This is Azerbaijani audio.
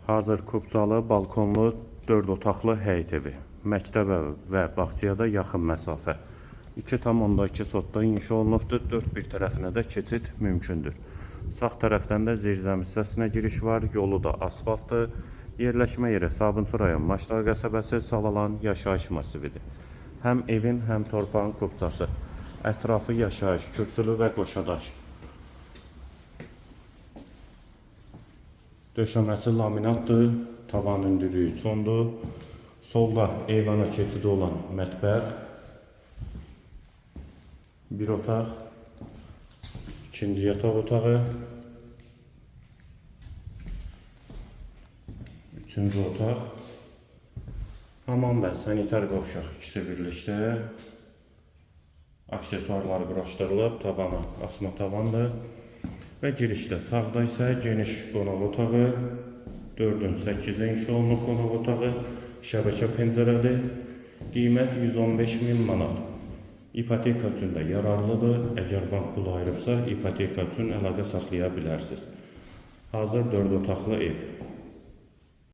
Hazır kubcalı, balkonlu, 4 otaqlı həyət evi. Məktəb evi və bağçaya da yaxın məsafə. 2,2 sotda inşa olunubdur. 4 bir tərəfinə də keçid mümkündür. Sağ tərəfdən də zirzəmi hissəsinə giriş var. Yolu da asfaltdır. Yerləşmə yeri Sabunçu rayon Maçlar qəsəbəsi Savalan yaşayış masividir. Həm evin, həm torpağın kubcası. Ətrafı yaşayış, kürsülü və qoşadaş. Döşəməsi laminatdır, tavan hündürlüyü çondur. Solda eyvana keçidi olan mətbəx, bir otaq, ikinci yataq otağı, üçüncü otaq, hamam və sanitar qovşaq ikisi birlikdə. Aksesuarlar quraşdırılıb, tavana asma tavandır. Və girişdə sağda isə geniş qonaq otağı, 4-ün 8-ə inşa olunub qonaq otağı, şəbəkə pəncərəli, qiymət 115.000 manat. İpoteka üçün də yararlıdır, əgər bank pulu ayırıbsa, ipoteka üçün əlaqə saxlaya bilərsiniz. Hazır 4 otaqlı ev.